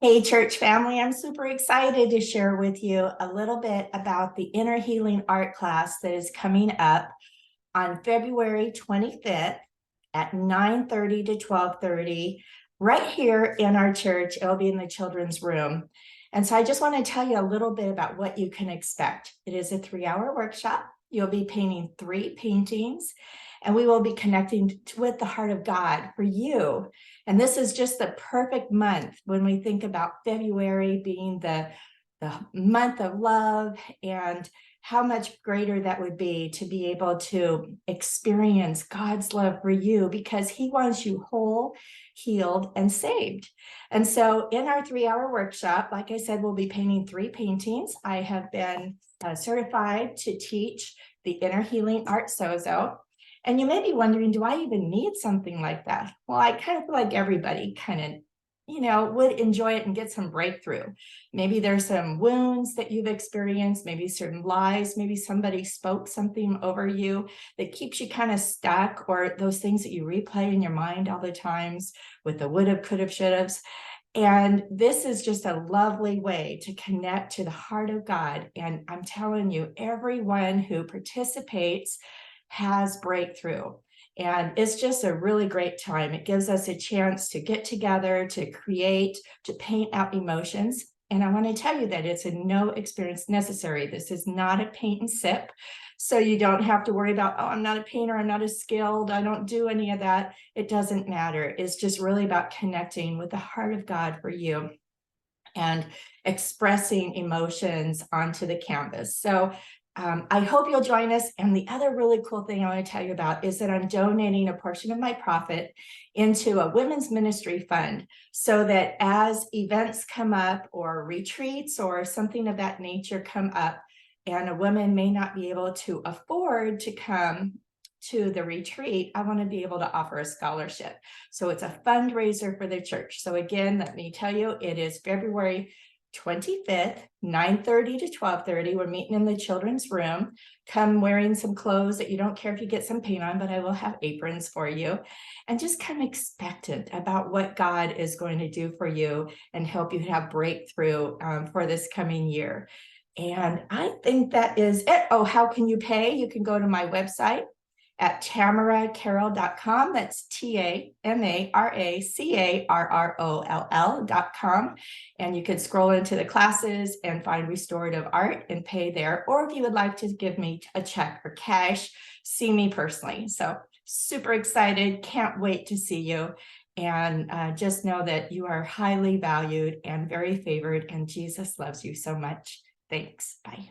Hey, church family, I'm super excited to share with you a little bit about the Inner Healing Art class that is coming up on February 25th at 9:30 to 12:30, right here in our church. It'll be in the children's room. And so I just want to tell you a little bit about what you can expect. It is a 3-hour workshop. You'll be painting 3 paintings, and we will be connecting with the heart of God for you. And this is just the perfect month when we think about February being the month of love, and how much greater that would be to be able to experience God's love for you, because he wants you whole, healed, and saved. And so in our 3-hour workshop, like I said, we'll be painting 3 paintings. I have been certified to teach the Inner Healing Art Sozo. And you may be wondering, do I even need something like that? Well, I kind of feel like everybody kind of would enjoy it and get some breakthrough. Maybe there's some wounds that you've experienced, maybe certain lies, maybe somebody spoke something over you that keeps you kind of stuck, or those things that you replay in your mind all the times with the would have, could have, should have. And this is just a lovely way to connect to the heart of God. And I'm telling you, everyone who participates has breakthrough. And it's just a really great time. It gives us a chance to get together, to create, to paint out emotions. And I want to tell you that it's a no experience necessary. This is not a paint and sip. So you don't have to worry about, oh, I'm not a painter, I'm not as skilled, I don't do any of that. It doesn't matter. It's just really about connecting with the heart of God for you and expressing emotions onto the canvas. So I hope you'll join us. And the other really cool thing I want to tell you about is that I'm donating a portion of my profit into a women's ministry fund, so that as events come up, or retreats or something of that nature come up, and a woman may not be able to afford to come to the retreat, I want to be able to offer a scholarship. So it's a fundraiser for the church. So again, let me tell you, it is February 25th, 9:30 to 12:30. We're meeting in the children's room. Come wearing some clothes that you don't care if you get some paint on, but I will have aprons for you. And just come expectant about what God is going to do for you and help you have breakthrough for this coming year. And I think that is it. Oh, how can you pay? You can go to my website at tamaracarroll.com. That's TAMARACARROLL.com. And you can scroll into the classes and find restorative art and pay there. Or if you would like to give me a check or cash, see me personally. So super excited. Can't wait to see you. And just know that you are highly valued and very favored, and Jesus loves you so much. Thanks. Bye.